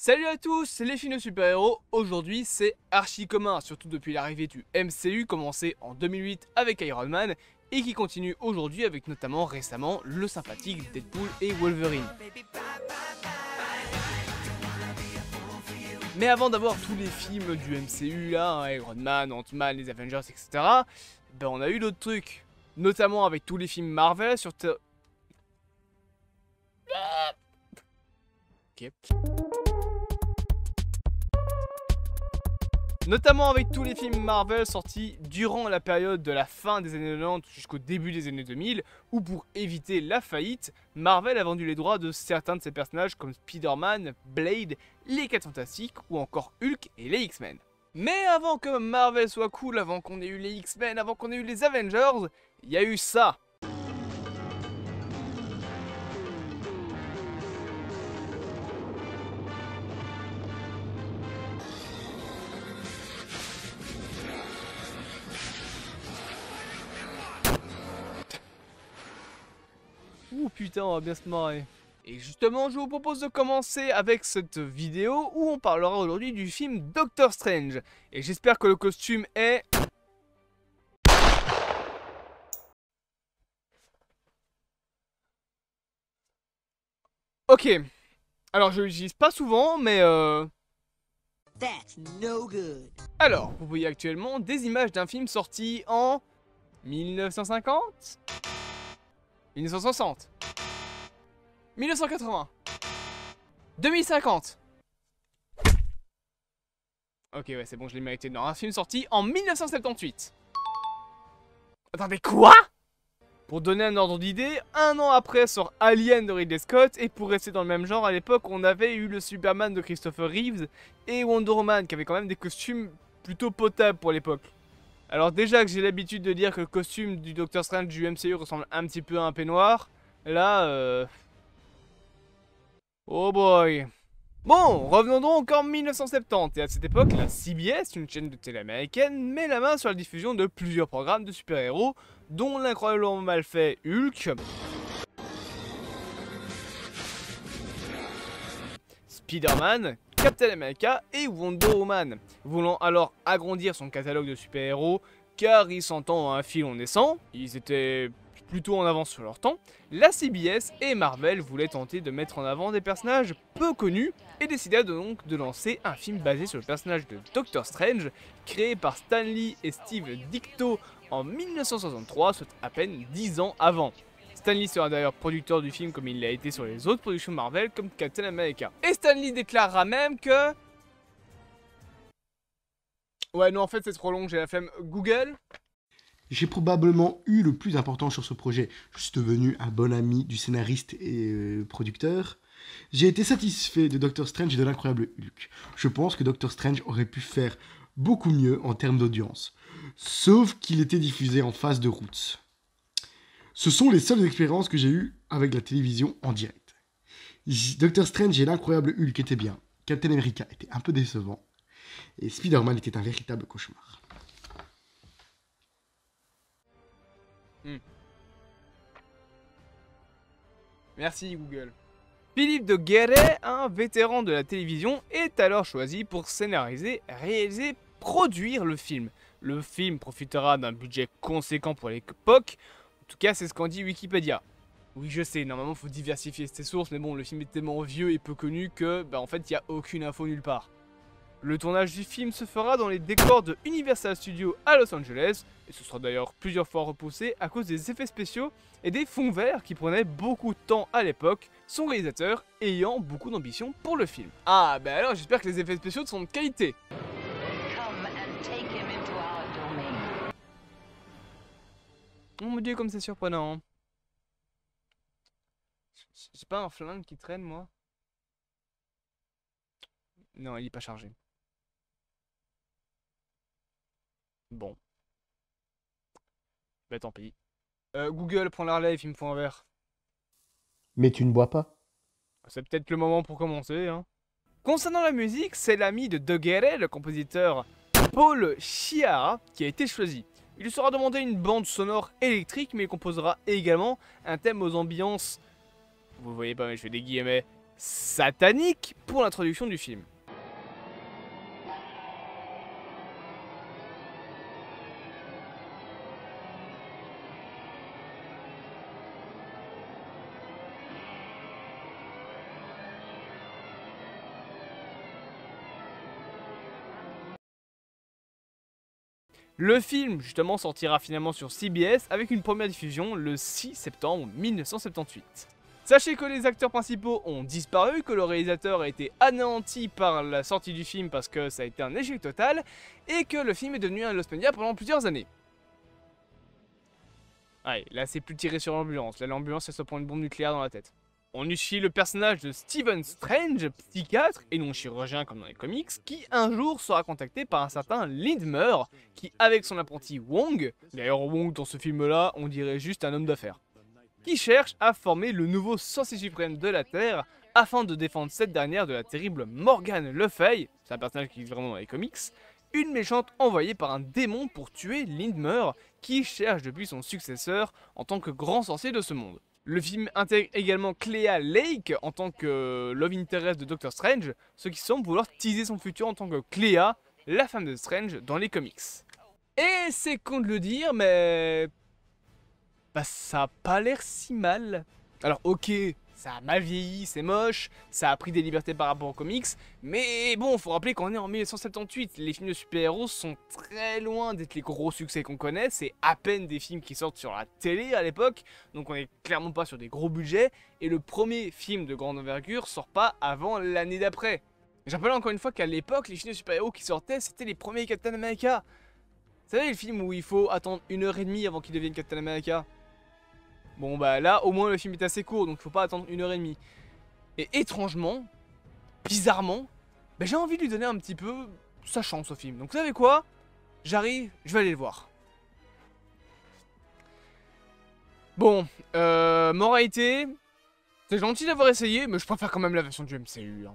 Salut à tous, c'est les films de super-héros. Aujourd'hui c'est archi commun, surtout depuis l'arrivée du MCU commencé en 2008 avec Iron Man et qui continue aujourd'hui avec notamment récemment le sympathique Deadpool et Wolverine. Mais avant d'avoir tous les films du MCU là, hein, Iron Man, Ant-Man, les Avengers, etc. Ben on a eu d'autres trucs, notamment avec tous les films Marvel sur... Ok. Notamment avec tous les films Marvel sortis durant la période de la fin des années 90 jusqu'au début des années 2000, où pour éviter la faillite, Marvel a vendu les droits de certains de ses personnages comme Spider-Man, Blade, les 4 Fantastiques ou encore Hulk et les X-Men. Mais avant que Marvel soit cool, avant qu'on ait eu les X-Men, avant qu'on ait eu les Avengers, il y a eu ça. Ouh putain, on va bien se marrer. Et justement, je vous propose de commencer avec cette vidéo où on parlera aujourd'hui du film Doctor Strange. Et j'espère que le costume est... Ok. Alors, je l'utilise pas souvent, mais That's no good. Alors, vous voyez actuellement des images d'un film sorti en... 1950 1960 1980 2050. Ok, ouais, c'est bon, je l'ai mérité. Non, un film sorti en 1978. Attendez, quoi? Pour donner un ordre d'idée, un an après sort Alien de Ridley Scott, et pour rester dans le même genre, à l'époque, on avait eu le Superman de Christopher Reeves et Wonder Woman, qui avaient quand même des costumes plutôt potables pour l'époque. Alors déjà que j'ai l'habitude de dire que le costume du Doctor Strange du MCU ressemble un petit peu à un peignoir, là, oh boy. Bon, revenons donc en 1970, et à cette époque, la CBS, une chaîne de télé américaine, met la main sur la diffusion de plusieurs programmes de super-héros, dont l'incroyablement mal fait Hulk, Spider-Man, Captain America et Wonder Woman. Voulant alors agrandir son catalogue de super-héros, car ils s'entendent à un fil en naissant, ils étaient plutôt en avance sur leur temps, la CBS et Marvel voulaient tenter de mettre en avant des personnages peu connus et décida donc de lancer un film basé sur le personnage de Doctor Strange, créé par Stan Lee et Steve Ditko en 1963, soit à peine 10 ans avant. Stan Lee sera d'ailleurs producteur du film comme il l'a été sur les autres productions Marvel comme Captain America. Et Stan Lee déclarera même que... Ouais non en fait c'est trop long, j'ai la flemme. Google. J'ai probablement eu le plus important sur ce projet. Je suis devenu un bon ami du scénariste et producteur. J'ai été satisfait de Doctor Strange et de l'incroyable Hulk. Je pense que Doctor Strange aurait pu faire beaucoup mieux en termes d'audience. Sauf qu'il était diffusé en phase de route. Ce sont les seules expériences que j'ai eues avec la télévision en direct. Doctor Strange et l'incroyable Hulk étaient bien. Captain America était un peu décevant. Et Spider-Man était un véritable cauchemar. Merci Google. Philippe de Guéret, un vétéran de la télévision, est alors choisi pour scénariser, réaliser, produire le film. Le film profitera d'un budget conséquent pour l'époque, en tout cas c'est ce qu'en dit Wikipédia. Oui je sais, normalement faut diversifier ses sources, mais bon le film est tellement vieux et peu connu que en fait il n'y a aucune info nulle part. Le tournage du film se fera dans les décors de Universal Studios à Los Angeles, et ce sera d'ailleurs plusieurs fois repoussé à cause des effets spéciaux et des fonds verts qui prenaient beaucoup de temps à l'époque, son réalisateur ayant beaucoup d'ambition pour le film. Ah bah alors j'espère que les effets spéciaux sont de qualité. Oh mon dieu comme c'est surprenant. Hein. J'ai pas un flingue qui traîne moi? Non il est pas chargé. Bon. Bah tant pis. Google, prends la relève, il me faut un verre. Mais tu ne bois pas? C'est peut-être le moment pour commencer, hein. Concernant la musique, c'est l'ami de De Guerre, le compositeur Paul Chiara, qui a été choisi. Il lui sera demandé une bande sonore électrique, mais il composera également un thème aux ambiances... Vous voyez pas, mais je fais des guillemets... satanique pour l'introduction du film. Le film, justement, sortira finalement sur CBS avec une première diffusion le 6 septembre 1978. Sachez que les acteurs principaux ont disparu, que le réalisateur a été anéanti par la sortie du film parce que ça a été un échec total, et que le film est devenu un Lost Media pendant plusieurs années. Ouais, là c'est plus tiré sur l'ambulance, là l'ambulance elle se prend une bombe nucléaire dans la tête. On y suit le personnage de Stephen Strange, psychiatre et non chirurgien comme dans les comics, qui un jour sera contacté par un certain Lindmer, qui avec son apprenti Wong, d'ailleurs Wong dans ce film là on dirait juste un homme d'affaires, qui cherche à former le nouveau sorcier suprême de la Terre afin de défendre cette dernière de la terrible Morgane Le Fay, c'est un personnage qui est vraiment dans les comics, une méchante envoyée par un démon pour tuer Lindmer, qui cherche depuis son successeur en tant que grand sorcier de ce monde. Le film intègre également Clea Lake en tant que love interest de Doctor Strange, ce qui semble vouloir teaser son futur en tant que Clea, la femme de Strange dans les comics. Et c'est con de le dire, mais... bah ça a pas l'air si mal. Alors ok, ça a mal vieilli, c'est moche, ça a pris des libertés par rapport aux comics, mais bon, faut rappeler qu'on est en 1978, les films de super-héros sont très loin d'être les gros succès qu'on connaît, c'est à peine des films qui sortent sur la télé à l'époque, donc on est clairement pas sur des gros budgets, et le premier film de grande envergure sort pas avant l'année d'après. J'appelle encore une fois qu'à l'époque, les films de super-héros qui sortaient, c'était les premiers Captain America. Vous savez, le film où il faut attendre 1h30 avant qu'il devienne Captain America? Bon bah là au moins le film est assez court donc faut pas attendre 1h30. Et étrangement, bizarrement, bah, j'ai envie de lui donner un petit peu sa chance au film. Donc vous savez quoi? J'arrive, je vais aller le voir. Bon, moralité, c'est gentil d'avoir essayé mais je préfère quand même la version du MCU. Hein.